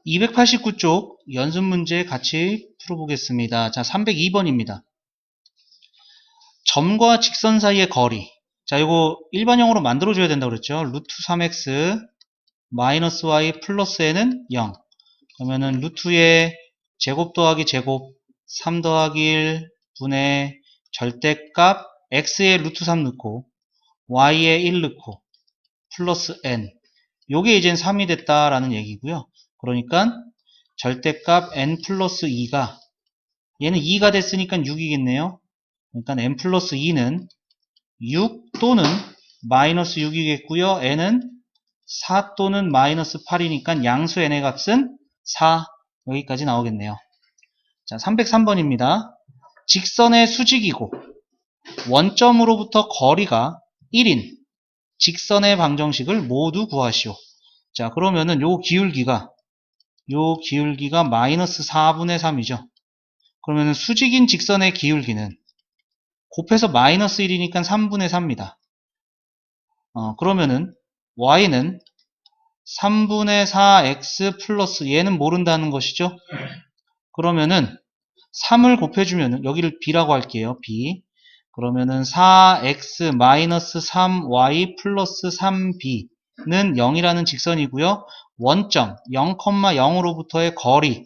289쪽 연습 문제 같이 풀어보겠습니다. 자, 302번입니다. 점과 직선 사이의 거리. 자, 이거 일반형으로 만들어줘야 된다고 그랬죠. 루트 3x 마이너스 y 플러스 n은 0. 그러면은 루트의 제곱 더하기 제곱 3 더하기 1 분의 절대값 x에 루트 3 넣고 y에 1 넣고 플러스 n. 요게 이젠 3이 됐다라는 얘기고요. 그러니까 절대값 n 플러스 2가 얘는 2가 됐으니까 6이겠네요. 그러니까 n 플러스 2는 6 또는 마이너스 6이겠고요. n은 4 또는 마이너스 8이니까 양수 n의 값은 4. 여기까지 나오겠네요. 자, 303번입니다. 직선의 수직이고 원점으로부터 거리가 1인 직선의 방정식을 모두 구하시오. 자, 그러면은 요 기울기가 마이너스 4분의 3이죠. 그러면은 수직인 직선의 기울기는 곱해서 마이너스 1이니까 3분의 4입니다. 그러면은 y는 3분의 4x 플러스 얘는 모른다는 것이죠. 그러면은 3을 곱해주면은 여기를 b라고 할게요. b. 그러면은 4x 마이너스 3y 플러스 3b는 0이라는 직선이고요. 원점 0,0으로부터의 거리는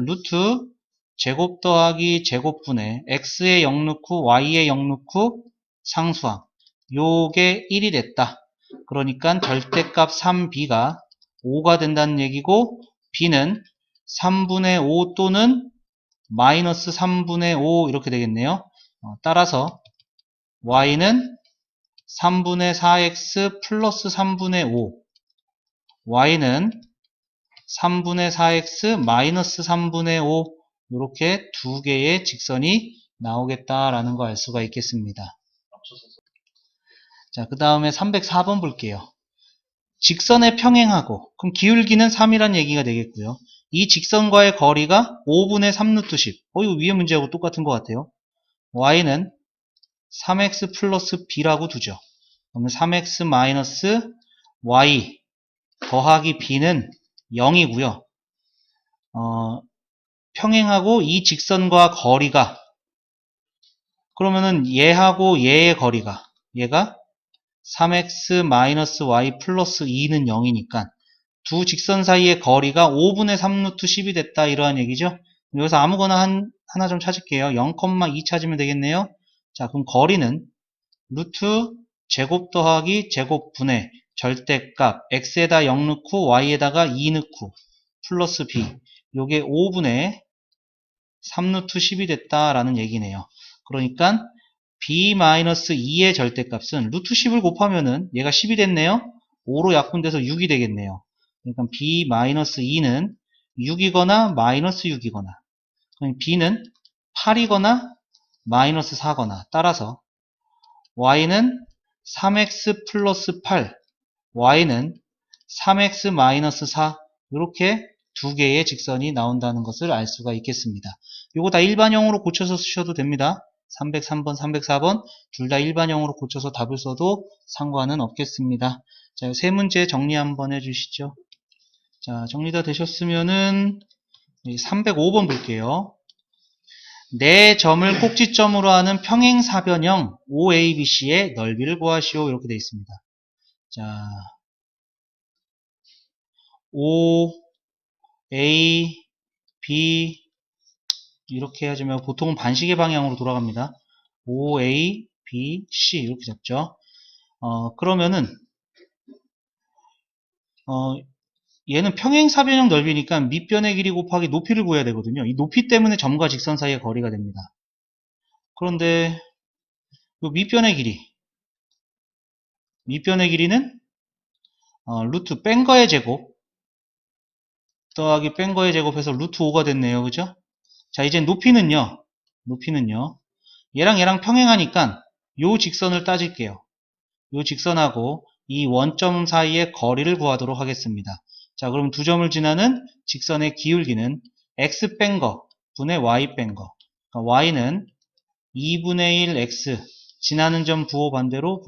루트 제곱 더하기 제곱분의 x에 0 넣고 y에 0 넣고 상수항. 요게 1이 됐다. 그러니까 절대값 3b가 5가 된다는 얘기고 b는 3분의 5 또는 마이너스 3분의 5 이렇게 되겠네요. 따라서 y는 3분의 4x 플러스 3분의 5 y는 3분의 4x 마이너스 3분의 5 이렇게 두 개의 직선이 나오겠다라는 거 알 수가 있겠습니다. 자, 그 다음에 304번 볼게요. 직선에 평행하고 그럼 기울기는 3이란 얘기가 되겠고요. 이 직선과의 거리가 5분의 3 루트 10. 이거 위에 문제하고 똑같은 것 같아요. y는 3x 플러스 b라고 두죠. 그러면 3x 마이너스 y 더하기 b는 0이고요. 평행하고 이 직선과 거리가 그러면은 얘하고 얘의 거리가 얘가 3x 마이너스 y 플러스 2는 0이니까 두 직선 사이의 거리가 5분의 3 루트 10이 됐다 이러한 얘기죠. 여기서 아무거나 하나 좀 찾을게요. 0,2 찾으면 되겠네요. 자, 그럼 거리는 루트 제곱 더하기 제곱분의 절대값 x에다 0 넣고 y에다가 2 넣고 플러스 b 요게 5분의 3 루트 10이 됐다라는 얘기네요. 그러니까 b-2의 절대값은 루트 10을 곱하면은 얘가 10이 됐네요. 5로 약분돼서 6이 되겠네요. 그러니까 b-2는 6이거나 마이너스 6이거나 b는 8이거나 마이너스 4거나 따라서 y는 3x 플러스 8 y는 3x 마이너스 4 이렇게 두 개의 직선이 나온다는 것을 알 수가 있겠습니다. 이거 다 일반형으로 고쳐서 쓰셔도 됩니다. 303번, 304번 둘 다 일반형으로 고쳐서 답을 써도 상관은 없겠습니다. 자, 세 문제 정리 한번 해주시죠. 자, 정리 다 되셨으면은 305번 볼게요. 네 점을 꼭지점으로 하는 평행사변형 OABC의 넓이를 구하시오. 이렇게 되어 있습니다. 자, O, A, B 이렇게 해주면 보통은 반시계 방향으로 돌아갑니다. O, A, B, C 이렇게 잡죠. 그러면은 얘는 평행사변형 넓이니까 밑변의 길이 곱하기 높이를 구해야 되거든요. 이 높이 때문에 점과 직선 사이의 거리가 됩니다. 그런데 이 밑변의 길이는 루트 뺀 거의 제곱 더하기 뺀 거의 제곱해서 루트 5가 됐네요. 그죠? 자, 이제 높이는요. 얘랑 평행하니까 요 직선을 따질게요. 요 직선하고 이 원점 사이의 거리를 구하도록 하겠습니다. 자, 그럼 두 점을 지나는 직선의 기울기는 x 뺀 거 분의 y 뺀 거. 그러니까 y는 2분의 1 x 지나는 점 부호 반대로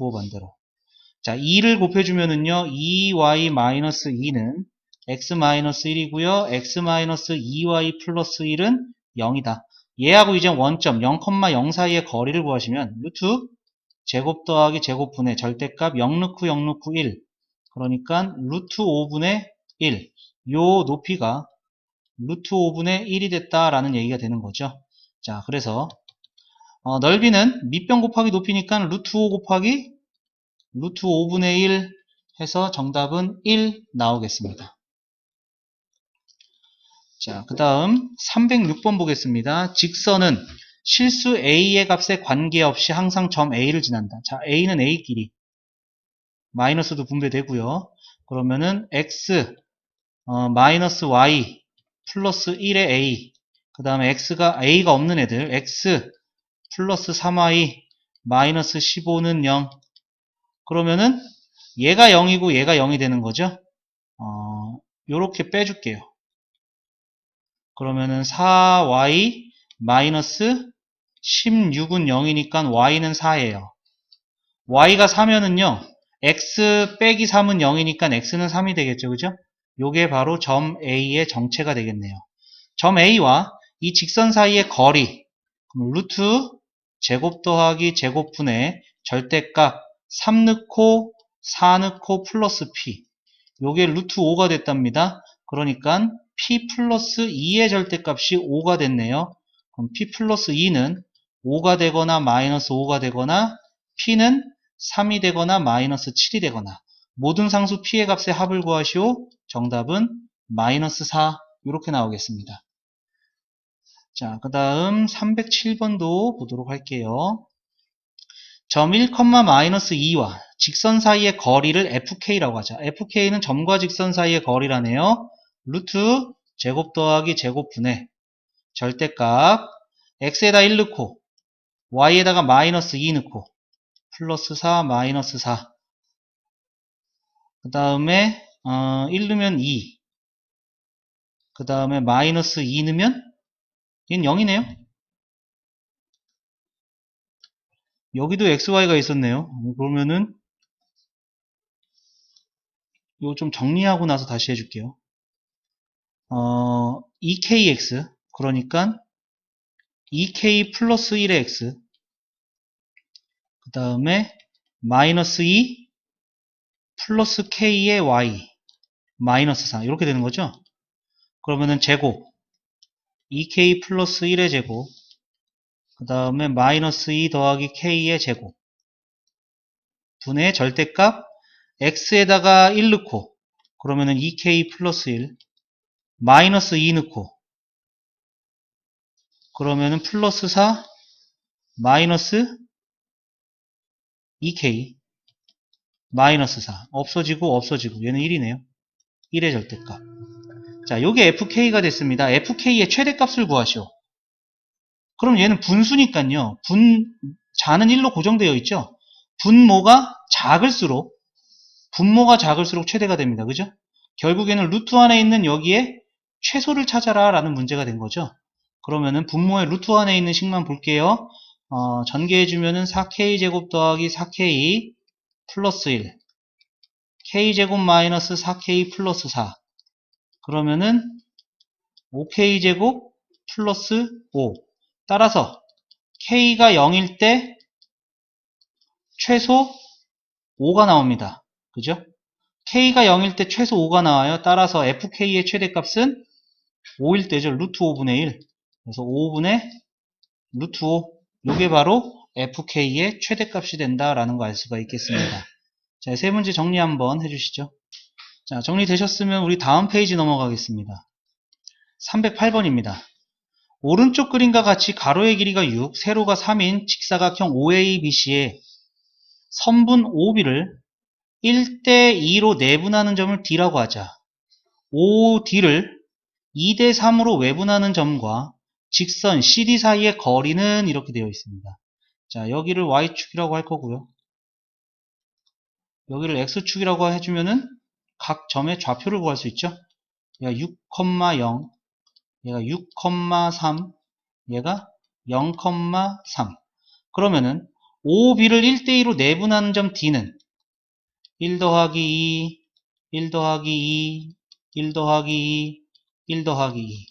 자, 2를 곱해주면은요, 2y-2는 x-1이고요. x-2y 플러스 1은 0이다. 얘하고 이제 원점 0,0 사이의 거리를 구하시면 루트 제곱 더하기 제곱분의 절대값 0 넣고 0 넣고 1. 그러니까 루트 5분의 1. 요 높이가 루트 5분의 1이 됐다라는 얘기가 되는 거죠. 자, 그래서 넓이는 밑변 곱하기 높이니까 루트 5 곱하기 루트 5분의 1 해서 정답은 1 나오겠습니다. 자, 그 다음 306번 보겠습니다. 직선은 실수 a의 값에 관계없이 항상 점 a를 지난다. 자, a는 a끼리 마이너스도 분배되고요. 그러면은 x 마이너스 y 플러스 1의 a, 그 다음에 a가 없는 애들 x 플러스 3y 마이너스 15는 0. 그러면은 얘가 0이고 얘가 0이 되는 거죠. 요렇게 빼줄게요. 그러면은 4y 마이너스 16은 0이니까 y는 4예요. y가 4면은요, x 빼기 3은 0이니까 x는 3이 되겠죠. 그죠? 요게 바로 점 A의 정체가 되겠네요. 점 A와 이 직선 사이의 거리, 그럼 루트 제곱 더하기 제곱분의 절대값 3 넣고 4 넣고 플러스 P. 요게 루트 5가 됐답니다. 그러니까 P 플러스 2의 절대값이 5가 됐네요. 그럼 P 플러스 2는 5가 되거나 마이너스 5가 되거나 P는 3이 되거나 마이너스 7이 되거나 모든 상수 P의 값의 합을 구하시오. 정답은 마이너스 4 이렇게 나오겠습니다. 자, 그 다음 307번도 보도록 할게요. 점 1, 마이너스 2와 직선 사이의 거리를 FK라고 하자. FK는 점과 직선 사이의 거리라네요. 루트 제곱 더하기 제곱분의 절대값 x에다 1 넣고 y에다가 마이너스 2 넣고 플러스 4 마이너스 4. 그 다음에 1 넣으면 2. 그 다음에 마이너스 2 넣으면 얘는 0이네요. 여기도 xy가 있었네요. 그러면은 이거 좀 정리하고 나서 다시 해줄게요. 2kx 그러니까 2k 플러스 1의 x 그 다음에 마이너스 2 플러스 k의 y 마이너스 4 이렇게 되는 거죠. 그러면은 제곱 2k 플러스 1의 제곱 그 다음에 마이너스 2 더하기 k의 제곱 분의 절대값 x에다가 1 넣고 그러면은 2k 플러스 1 마이너스 2 넣고 그러면은 플러스 4 마이너스 2k 마이너스 4 없어지고 없어지고 얘는 1이네요. 1의 절대값. 자, 요게 fk가 됐습니다. fk의 최대값을 구하시오. 그럼 얘는 분수니까요. 자는 1로 고정되어 있죠. 분모가 작을수록 최대가 됩니다. 그죠? 결국에는 루트 안에 있는 여기에 최소를 찾아라 라는 문제가 된 거죠. 그러면은 분모의 루트 안에 있는 식만 볼게요. 전개해주면은 4k제곱 더하기 4k 플러스 1 k제곱 마이너스 4k 플러스 4 그러면은 5k제곱 플러스 5 따라서 k가 0일 때 최소 5가 나옵니다. 그죠? k가 0일 때 최소 5가 나와요. 따라서 fk의 최대값은 5일 때죠. 루트 5분의 1. 그래서 5분의 루트 5. 이게 바로 fk의 최대값이 된다라는 거 알 수가 있겠습니다. 자, 세 문제 정리 한번 해주시죠. 자, 정리되셨으면 우리 다음 페이지 넘어가겠습니다. 308번입니다. 오른쪽 그림과 같이 가로의 길이가 6, 세로가 3인 직사각형 OABC의 선분 OB를 1대2로 내분하는 점을 D라고 하자. OD를 2대3으로 외분하는 점과 직선 CD 사이의 거리는 이렇게 되어 있습니다. 자, 여기를 Y축이라고 할 거고요. 여기를 X축이라고 해주면은 각 점의 좌표를 구할 수 있죠. 얘가 6,0, 얘가 6,3, 얘가 0,3. 그러면은 OB를 1대2로 내분하는 점 D는 1 더하기 2, 1 더하기 2, 1 더하기 2, 1 더하기 2.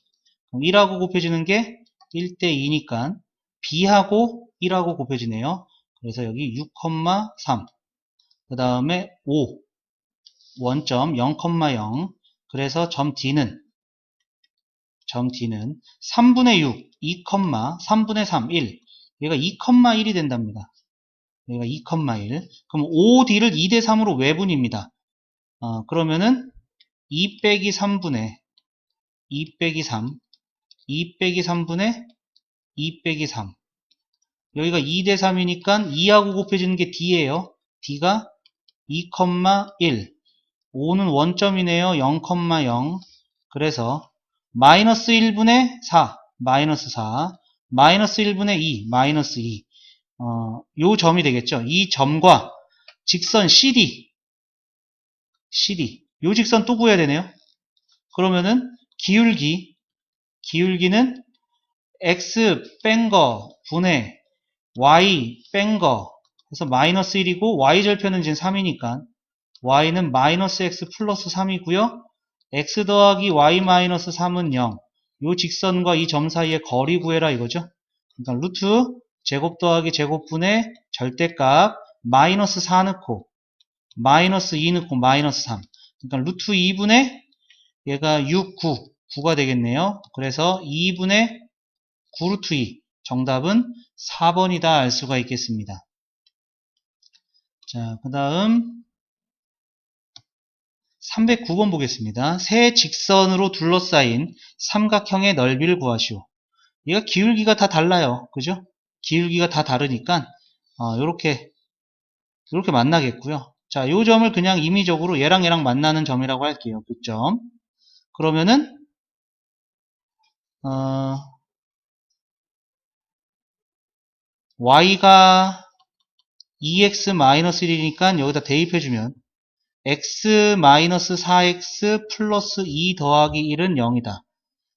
그럼 1하고 곱해지는 게 1대 2니까 b하고 1하고 곱해지네요. 그래서 여기 6,3. 그 다음에 5. 원점 0,0. 그래서 점 D는 3분의 6, 2, 3분의 3, 1. 얘가 2,1이 된답니다. 얘가 2,1. 그럼 5D를 2대 3으로 외분입니다. 그러면은 2 빼기 3분의 2 빼기 3, 2 빼기 3분의 2 빼기 3. 여기가 2대 3이니까 2하고 곱해지는 게 D예요. D가 2,1. 5는 원점이네요. 0,0. 그래서 마이너스 1분의 4, 마이너스 4, 마이너스 1분의 2, 마이너스 2. 요 점이 되겠죠. 이 점과 직선 CD. 요 직선 또 구해야 되네요. 그러면은 기울기는 x 뺀 거 분의 y 뺀 거 해서 마이너스 1이고 y절편은 지금 3이니까 y는 마이너스 x 플러스 3이고요. x 더하기 y 마이너스 3은 0. 요 직선과 이 점 사이의 거리 구해라 이거죠. 그러니까 루트 제곱 더하기 제곱분의 절대값 마이너스 4 넣고 마이너스 2 넣고 마이너스 3. 그러니까 루트 2분의 얘가 6, 9가 되겠네요. 그래서 2분의 9 루트 2. 정답은 4번이다 알 수가 있겠습니다. 자, 그 다음 309번 보겠습니다. 세 직선으로 둘러싸인 삼각형의 넓이를 구하시오. 얘가 기울기가 다 달라요. 그죠? 기울기가 다 다르니까 요렇게 만나겠고요. 자, 요 점을 그냥 임의적으로 얘랑 만나는 점이라고 할게요. 그 점. 그러면은 y가 2x-1이니까 여기다 대입해주면 x-4x 플러스 2 더하기 1은 0이다.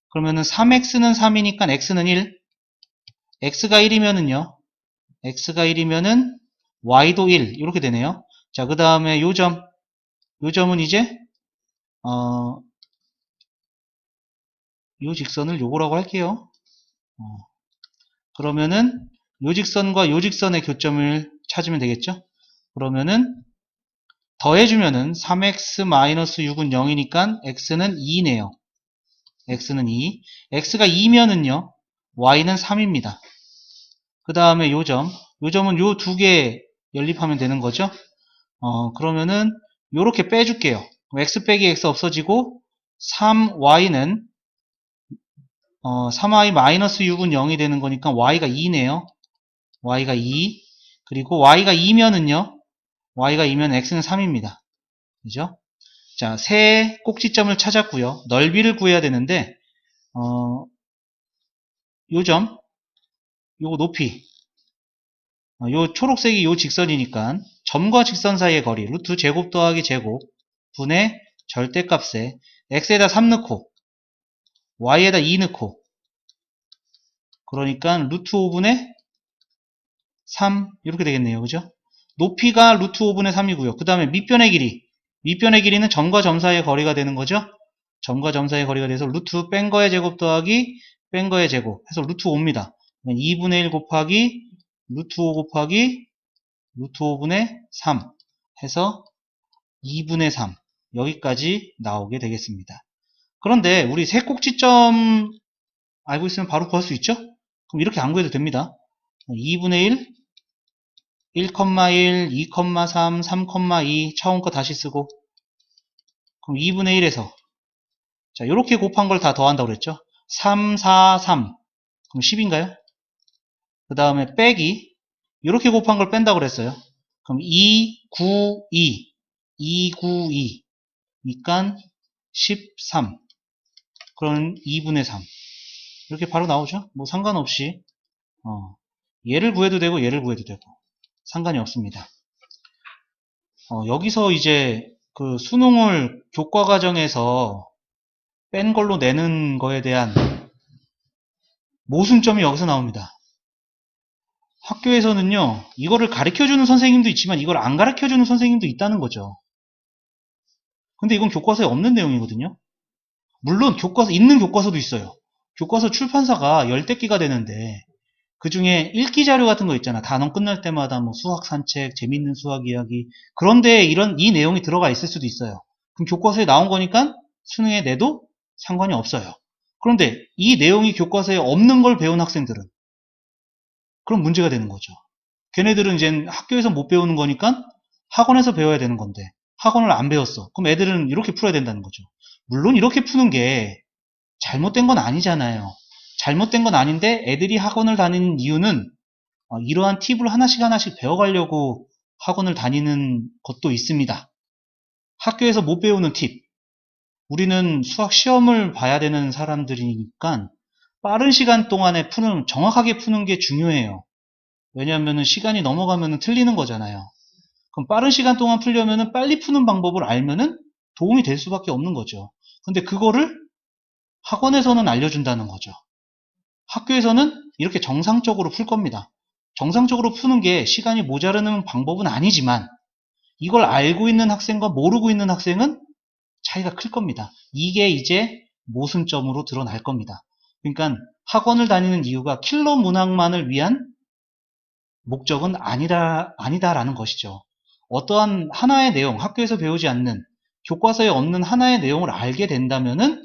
그러면은 3x는 3이니까 x는 1. x가 1이면은요. y도 1. 이렇게 되네요. 자, 그 다음에 요 점은 이제 요 직선을 요거라고 할게요. 그러면은 요 직선과 요 직선의 교점을 찾으면 되겠죠. 그러면은 더해주면은 3x-6은 0이니까 x는 2네요. x는 2. x가 2면은요. y는 3입니다. 그 다음에 요점은 요 두 개 연립하면 되는 거죠. 그러면은 요렇게 빼줄게요. x 빼기 x 없어지고 3y는 3y-6은 0이 되는 거니까 y가 2네요. y가 2. 그리고 y가 2면은요. y가 2면 x는 3입니다. 그죠? 자, 세 꼭지점을 찾았고요. 넓이를 구해야 되는데 요점, 요거 높이, 요 초록색이 요 직선이니까 점과 직선 사이의 거리 루트 제곱 더하기 제곱 분의 절대값에 x에다 3 넣고 y에다 2 넣고 그러니까 루트 5분의 3 이렇게 되겠네요. 그죠? 높이가 루트 5분의 3이고요. 그 다음에 밑변의 길이는 점과 점 사이의 거리가 되는 거죠. 점과 점 사이의 거리가 돼서 루트 뺀 거의 제곱 더하기 뺀 거의 제곱 해서 루트 5입니다. 2분의 1 곱하기 루트 5 곱하기 루트 5분의 3 해서 2분의 3 여기까지 나오게 되겠습니다. 그런데 우리 세 꼭지점 알고 있으면 바로 구할 수 있죠? 그럼 이렇게 안 구해도 됩니다. 2분의 1, 1,1, 2,3, 3,2 처음 거 다시 쓰고 그럼 2분의 1에서 자 이렇게 곱한 걸 다 더한다고 그랬죠? 3, 4, 3 그럼 10인가요? 그 다음에 빼기 이렇게 곱한 걸 뺀다고 그랬어요. 그럼 2, 9, 2 2, 9, 2 그러니까 13 그럼 2분의 3 이렇게 바로 나오죠? 뭐 상관없이 얘를 구해도 되고 얘를 구해도 되고 상관이 없습니다. 여기서 이제 그 수능을 교과 과정에서 뺀 걸로 내는 거에 대한 모순점이 여기서 나옵니다. 학교에서는요 이거를 가르쳐주는 선생님도 있지만 이걸 안 가르쳐주는 선생님도 있다는 거죠. 근데 이건 교과서에 없는 내용이거든요. 물론 있는 교과서도 있어요. 교과서 출판사가 열댓 개가 되는데 그 중에 읽기 자료 같은 거 있잖아. 단원 끝날 때마다 뭐 수학 산책, 재밌는 수학 이야기. 그런데 이 내용이 들어가 있을 수도 있어요. 그럼 교과서에 나온 거니까 수능에 내도 상관이 없어요. 그런데 이 내용이 교과서에 없는 걸 배운 학생들은 그럼 문제가 되는 거죠. 걔네들은 이제 학교에서 못 배우는 거니까 학원에서 배워야 되는 건데 학원을 안 배웠어. 그럼 애들은 이렇게 풀어야 된다는 거죠. 물론 이렇게 푸는 게 잘못된 건 아니잖아요. 잘못된 건 아닌데 애들이 학원을 다니는 이유는 이러한 팁을 하나씩 하나씩 배워가려고 학원을 다니는 것도 있습니다. 학교에서 못 배우는 팁. 우리는 수학 시험을 봐야 되는 사람들이니까 빠른 시간 동안에 정확하게 푸는 게 중요해요. 왜냐하면 시간이 넘어가면 틀리는 거잖아요. 그럼 빠른 시간 동안 풀려면 빨리 푸는 방법을 알면은 도움이 될 수밖에 없는 거죠. 근데 그거를 학원에서는 알려준다는 거죠. 학교에서는 이렇게 정상적으로 풀 겁니다. 정상적으로 푸는 게 시간이 모자르는 방법은 아니지만 이걸 알고 있는 학생과 모르고 있는 학생은 차이가 클 겁니다. 이게 이제 모순점으로 드러날 겁니다. 그러니까 학원을 다니는 이유가 킬러 문항만을 위한 목적은 아니다라는 것이죠. 어떠한 하나의 내용, 학교에서 배우지 않는 교과서에 없는 하나의 내용을 알게 된다면은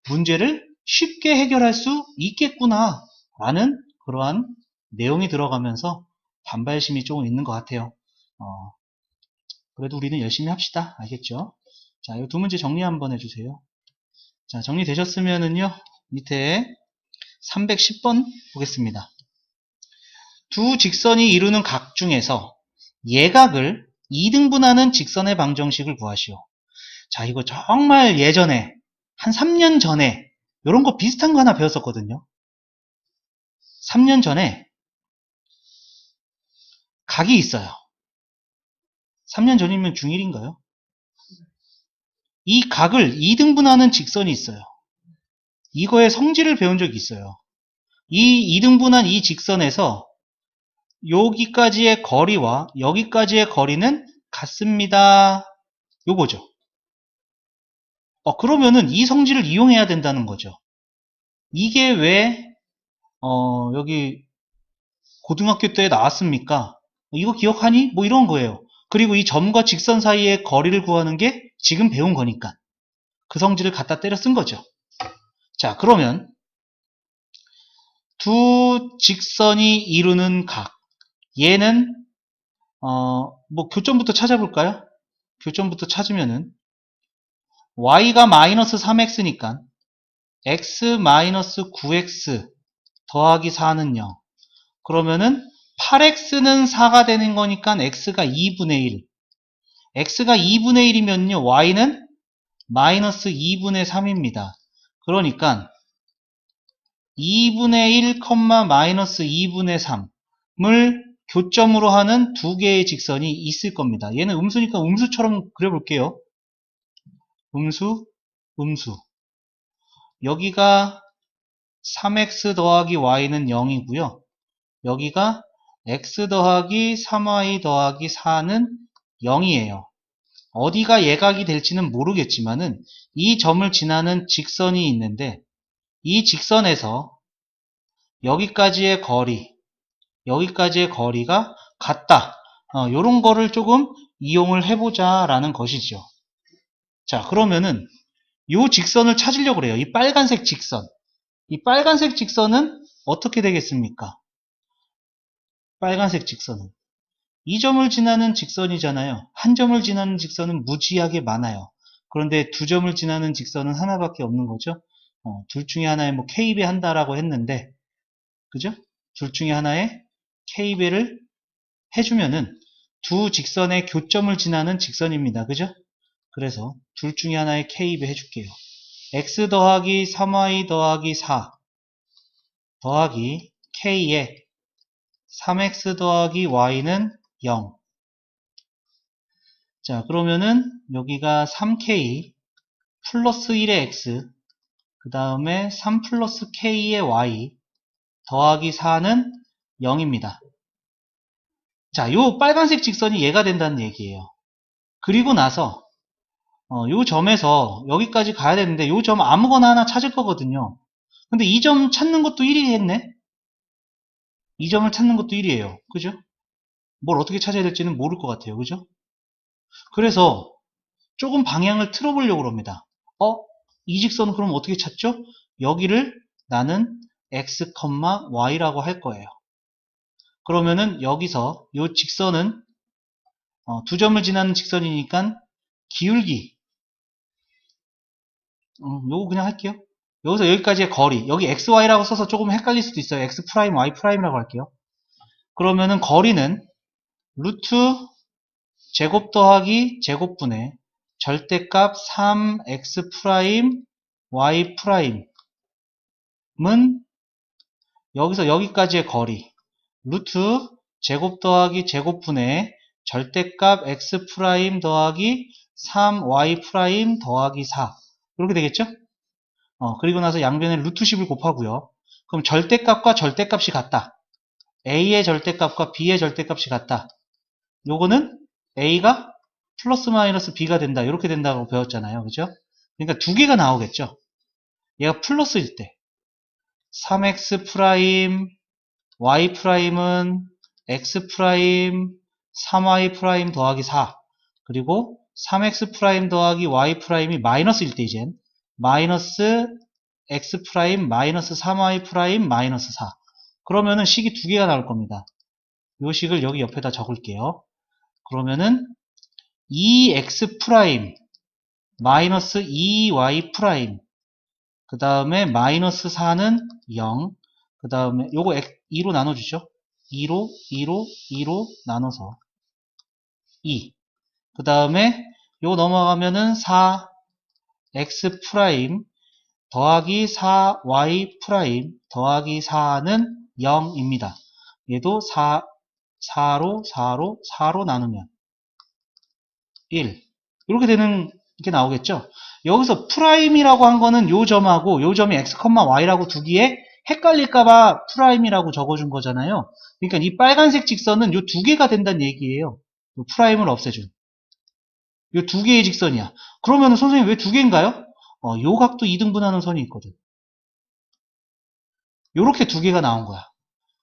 문제를 쉽게 해결할 수 있겠구나 라는 그러한 내용이 들어가면서 반발심이 조금 있는 것 같아요. 그래도 우리는 열심히 합시다. 알겠죠? 자, 이 두 문제 정리 한번 해주세요. 자, 정리되셨으면은요, 밑에 310번 보겠습니다. 두 직선이 이루는 각 중에서 예각을 2등분하는 직선의 방정식을 구하시오. 자, 이거 정말 예전에, 한 3년 전에, 이런 거 비슷한 거 하나 배웠었거든요. 3년 전에 각이 있어요. 3년 전이면 중1인가요? 이 각을 2등분하는 직선이 있어요. 이거의 성질을 배운 적이 있어요. 이 2등분한 이 직선에서 여기까지의 거리와 여기까지의 거리는 같습니다. 요거죠. 그러면은 이 성질을 이용해야 된다는 거죠. 이게 왜 여기 고등학교 때 나왔습니까? 이거 기억하니? 뭐 이런 거예요. 그리고 이 점과 직선 사이의 거리를 구하는 게 지금 배운 거니까 그 성질을 갖다 때려 쓴 거죠. 자, 그러면 두 직선이 이루는 각, 얘는 뭐 교점부터 찾아볼까요? 교점부터 찾으면은 y가 마이너스 3x니까 x 마이너스 9x 더하기 4는 0. 그러면은 8x는 4가 되는 거니까 x가 2분의 1. x가 2분의 1이면요, y는 마이너스 2분의 3입니다. 그러니까 2분의 1, 마이너스 2분의 3을 교점으로 하는 두 개의 직선이 있을 겁니다. 얘는 음수니까 음수처럼 그려볼게요. 음수, 음수. 여기가 3x 더하기 y는 0이고요. 여기가 x 더하기 3y 더하기 4는 0이에요. 어디가 예각이 될지는 모르겠지만은 이 점을 지나는 직선이 있는데 이 직선에서 여기까지의 거리가 같다. 요런 거를 조금 이용을 해보자 라는 것이죠. 자, 그러면은 요 직선을 찾으려고 그래요. 이 빨간색 직선. 이 빨간색 직선은 어떻게 되겠습니까? 빨간색 직선은 이 점을 지나는 직선이잖아요. 한 점을 지나는 직선은 무지하게 많아요. 그런데 두 점을 지나는 직선은 하나밖에 없는 거죠. 둘 중에 하나에 뭐 K배 한다라고 했는데, 그죠? 둘 중에 하나에 K배를 해주면은 두 직선의 교점을 지나는 직선입니다. 그죠? 그래서 둘 중에 하나에 K배 해줄게요. X 더하기 3Y 더하기 4 더하기 K에 3X 더하기 Y는 0. 자, 그러면은 여기가 3K 플러스 1의 X, 그 다음에 3 플러스 K의 Y 더하기 4는 0입니다. 자, 요 빨간색 직선이 얘가 된다는 얘기예요. 그리고 나서 요 점에서 여기까지 가야 되는데 요 점 아무거나 하나 찾을 거거든요. 근데 이 점 찾는 것도 1이겠네? 이 점을 찾는 것도 1이에요. 그죠? 뭘 어떻게 찾아야 될지는 모를 것 같아요. 그죠? 그래서 조금 방향을 틀어보려고 합니다. 이 직선은 그럼 어떻게 찾죠? 여기를 나는 x, y라고 할 거예요. 그러면은 여기서 이 직선은 두 점을 지나는 직선이니까 기울기 요거 그냥 할게요. 여기서 여기까지의 거리 여기 xy라고 써서 조금 헷갈릴 수도 있어요. x 프라임 y 프라임이라고 할게요. 그러면은 거리는 루트 제곱 더하기 제곱분의 절대값 3x 프라임 y 프라임은 여기서 여기까지의 거리 루트 제곱 더하기 제곱분의 절대값 x 프라임 더하기 3y 프라임 더하기 4 이렇게 되겠죠? 그리고 나서 양변에 루트 10을 곱하고요. 그럼 절대값과 절대값이 같다. a의 절대값과 b의 절대값이 같다. 요거는 a가 플러스 마이너스 b가 된다. 이렇게 된다고 배웠잖아요. 그죠? 그러니까 두 개가 나오겠죠. 얘가 플러스일 때 3x 프라임 y 프라임은 x 프라임 3y 프라임 더하기 4 그리고 3x 프라임 더하기 y 프라임이 마이너스일 때 이젠 마이너스 x 프라임 마이너스 3y 프라임 마이너스 4 그러면은 식이 두 개가 나올 겁니다. 요 식을 여기 옆에다 적을게요. 그러면은 2x 프라임 마이너스 2y 프라임 그 다음에 마이너스 4는 0 그 다음에 요거 2로 나눠주죠. 2로 나눠서 2 그 다음에 요거 넘어가면은 4x 프라임 더하기 4y 프라임 더하기 4는 0입니다. 얘도 4로 나누면 1 이렇게 되는 게 나오겠죠. 여기서 프라임이라고 한 거는 요 점하고 요 점이 x, y라고 두기에 헷갈릴까봐 프라임이라고 적어준 거잖아요. 그러니까 이 빨간색 직선은 요 두 개가 된다는 얘기예요. 프라임을 없애준. 요 두 개의 직선이야. 그러면 선생님 왜 두 개인가요? 요 각도 2등분하는 선이 있거든. 요렇게 두 개가 나온 거야.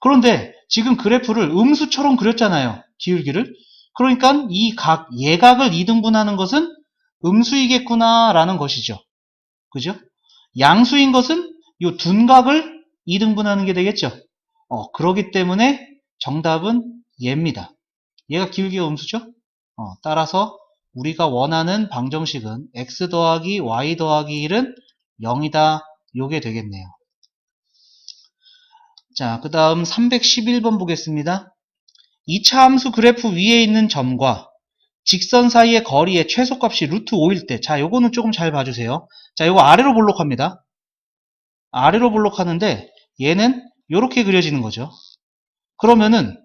그런데 지금 그래프를 음수처럼 그렸잖아요. 기울기를. 그러니까 이 예각을 2등분하는 것은 음수이겠구나라는 것이죠. 그죠? 양수인 것은 요 둔각을 2등분하는 게 되겠죠. 그러기 때문에 정답은 얘입니다. 얘가 기울기가 음수죠? 따라서 우리가 원하는 방정식은 x 더하기 y 더하기 1은 0이다. 요게 되겠네요. 자, 그 다음 311번 보겠습니다. 2차 함수 그래프 위에 있는 점과 직선 사이의 거리의 최소값이 루트 5일 때, 자, 요거는 조금 잘 봐주세요. 자, 요거 아래로 볼록합니다. 아래로 볼록하는데 얘는 요렇게 그려지는 거죠. 그러면은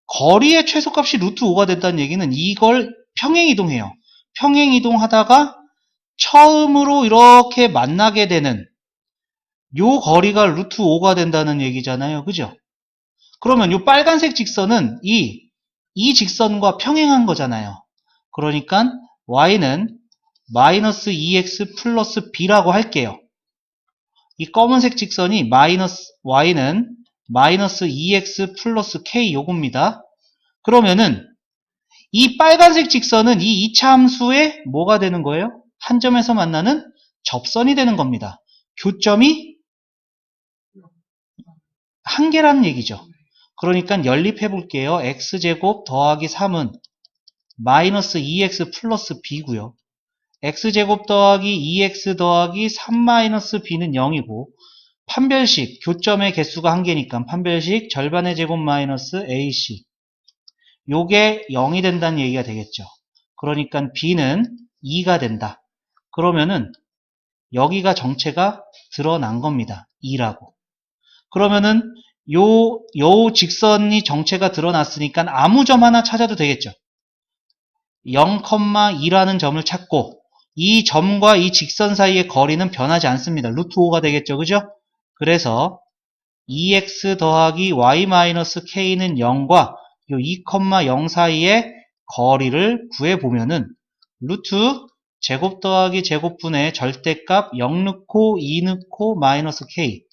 거리의 최소값이 루트 5가 된다는 얘기는 이걸 평행이동해요. 평행이동하다가 처음으로 이렇게 만나게 되는 요 거리가 루트 5가 된다는 얘기잖아요. 그죠? 그러면 요 빨간색 직선은 이 직선과 평행한 거잖아요. 그러니까 y는 마이너스 2x 플러스 b라고 할게요. 이 검은색 직선이 y는 마이너스 2x 플러스 k 요겁니다. 그러면은 이 빨간색 직선은 이 2차 함수의 뭐가 되는 거예요? 한 점에서 만나는 접선이 되는 겁니다. 교점이 한 개라는 얘기죠. 그러니까 연립해 볼게요. x제곱 더하기 3은 마이너스 2x 플러스 b고요. x제곱 더하기 2x 더하기 3 마이너스 b는 0이고 판별식, 교점의 개수가 한 개니까 판별식 절반의 제곱 마이너스 ac 요게 0이 된다는 얘기가 되겠죠. 그러니까 b는 2가 된다. 그러면은 여기가 정체가 드러난 겁니다. 2라고. 그러면은 요 직선이 정체가 드러났으니까 아무 점 하나 찾아도 되겠죠. 0,2라는 점을 찾고 이 점과 이 직선 사이의 거리는 변하지 않습니다. 루트 5가 되겠죠. 그죠? 그래서 2x 더하기 y 마이너스 k는 0과 요 2,0 사이의 거리를 구해보면은 루트 제곱 더하기 제곱분의 절대값 0 넣고 2 넣고 마이너스 k.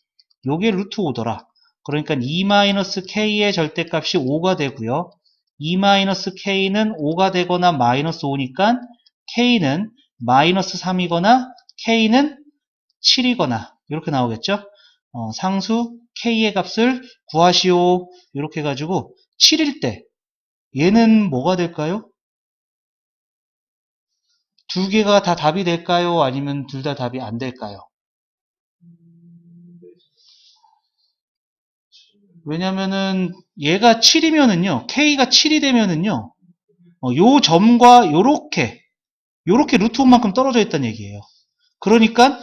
요게 루트 5더라. 그러니까 2 마이너스 k의 절대값이 5가 되고요. 2 마이너스 k는 5가 되거나 마이너스 5니까 k는 마이너스 3이거나 k는 7이거나 이렇게 나오겠죠. 상수 k의 값을 구하시오. 이렇게 해가지고 7일 때 얘는 뭐가 될까요? 두 개가 다 답이 될까요? 아니면 둘 다 답이 안 될까요? 왜냐면은 얘가 7이면은요, k가 7이 되면은요, 요 점과 요렇게 루트 5만큼 떨어져 있다는 얘기예요. 그러니까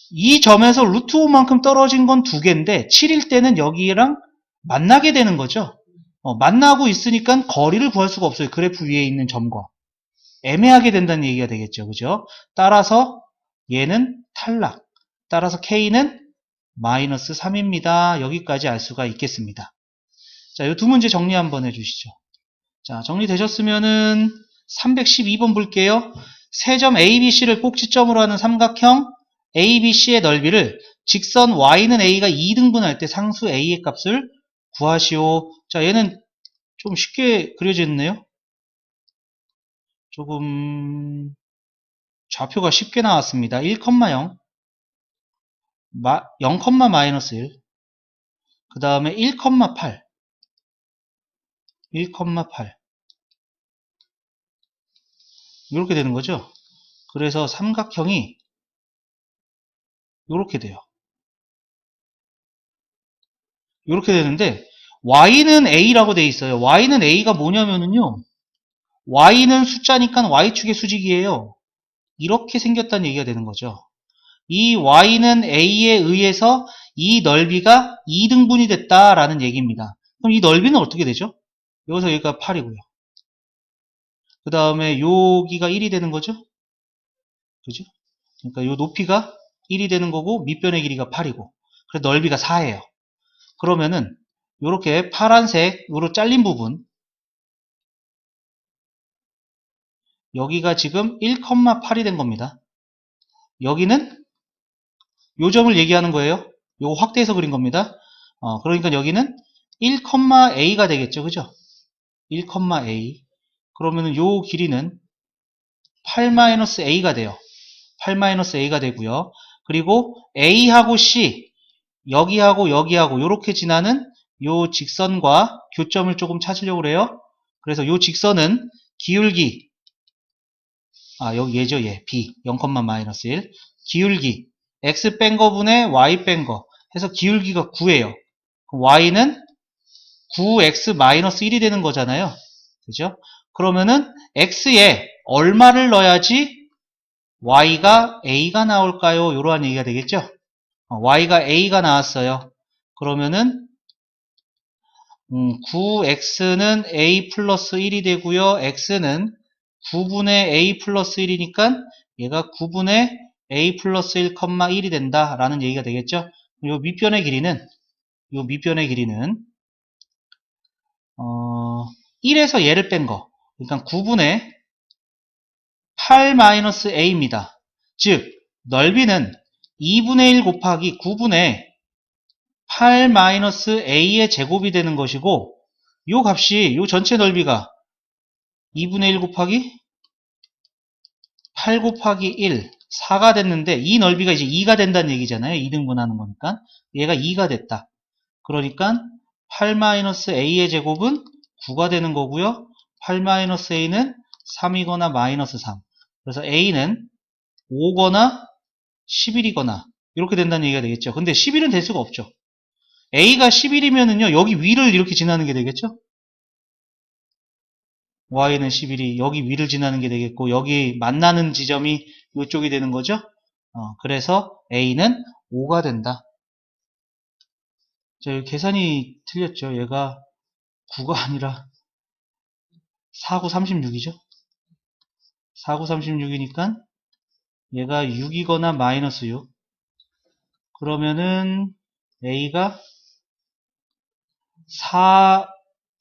이 점에서 루트 5만큼 떨어진 건 두 개인데 7일 때는 여기랑 만나게 되는 거죠. 만나고 있으니까 거리를 구할 수가 없어요. 그래프 위에 있는 점과. 애매하게 된다는 얘기가 되겠죠. 그죠? 따라서 얘는 탈락. 따라서 K는 마이너스 3입니다. 여기까지 알 수가 있겠습니다. 자, 이 두 문제 정리 한번 해주시죠. 자, 정리되셨으면은 312번 볼게요. 세 점 ABC를 꼭지점으로 하는 삼각형 ABC의 넓이를 직선 Y는 A가 2등분할 때 상수 A의 값을 구하시오. 자, 얘는 좀 쉽게 그려져 있네요. 조금 좌표가 쉽게 나왔습니다. 1, 0, 0, 마이너스 1. 그 다음에 1, 8. 1, 8. 이렇게 되는 거죠. 그래서 삼각형이 이렇게 돼요. 이렇게 되는데 y는 a라고 돼 있어요. y는 a가 뭐냐면은요. y는 숫자니까 y축의 수직이에요. 이렇게 생겼다는 얘기가 되는 거죠. 이 y는 a에 의해서 이 넓이가 2등분이 됐다라는 얘기입니다. 그럼 이 넓이는 어떻게 되죠? 여기서 여기가 8이고요. 그 다음에 여기가 1이 되는 거죠? 그죠? 그러니까 요 높이가 1이 되는 거고 밑변의 길이가 8이고 그래서 넓이가 4예요. 그러면은 이렇게 파란색으로 잘린 부분 여기가 지금 1,8이 된 겁니다. 여기는 요 점을 얘기하는 거예요. 요거 확대해서 그린 겁니다. 그러니까 여기는 1,a가 되겠죠. 그죠? 1,a. 그러면은 요 길이는 8-a가 돼요. 8-a가 되고요. 그리고 a하고 c 여기하고 여기하고 이렇게 지나는 요 직선과 교점을 조금 찾으려고 그래요. 그래서 요 직선은 기울기 여기 얘죠 얘 b 0,-1 기울기 x 뺀 거분의 y 뺀 거 해서 기울기가 9예요. y는 9x-1이 되는 거잖아요. 그죠? 그러면은 x에 얼마를 넣어야지 y가 a가 나올까요? 이러한 얘기가 되겠죠? y가 a가 나왔어요. 그러면은 9x는 a 플러스 1이 되고요. x는 9분의 a 플러스 1이니까 얘가 9분의 a 플러스 1,1이 된다라는 얘기가 되겠죠. 요 밑변의 길이는 1에서 얘를 뺀 거. 그러니까 9분의 8-a입니다. 즉 넓이는 2분의 1 곱하기 9분의 8-a의 제곱이 되는 것이고 요 값이 요 전체 넓이가 2분의 1 곱하기 8 곱하기 1 4가 됐는데 이 넓이가 이제 2가 된다는 얘기잖아요. 2등분하는 거니까 얘가 2가 됐다. 그러니까 8-a의 제곱은 9가 되는 거고요. 8-a는 3이거나 마이너스 3. 그래서 a는 5거나 11이거나 이렇게 된다는 얘기가 되겠죠. 근데 11은 될 수가 없죠. a가 11이면은요. 여기 위를 이렇게 지나는 게 되겠죠. y는 11이 여기 위를 지나는 게 되겠고 여기 만나는 지점이 이쪽이 되는 거죠. 그래서 a는 5가 된다. 자, 계산이 틀렸죠. 얘가 9가 아니라 4, 9, 36이죠. 4, 9, 36이니까 얘가 6이거나 마이너스 6. 그러면은 a가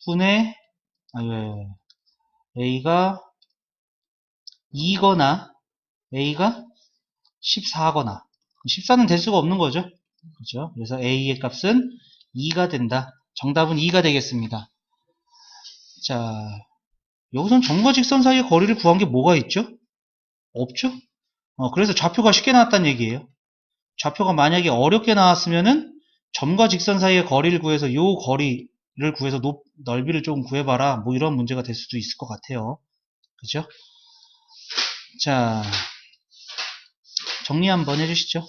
4분의 아니, a가 2거나 a가 14거나 14는 될 수가 없는 거죠. 그죠? 그래서 a의 값은 2가 된다. 정답은 2가 되겠습니다. 자, 여기선 점과 직선 사이의 거리를 구한 게 뭐가 있죠? 없죠? 그래서 좌표가 쉽게 나왔다는 얘기예요. 좌표가 만약에 어렵게 나왔으면은 점과 직선 사이의 거리를 구해서 요 거리를 구해서 넓이를 좀 구해봐라. 뭐 이런 문제가 될 수도 있을 것 같아요. 그죠? 자, 정리 한번 해주시죠.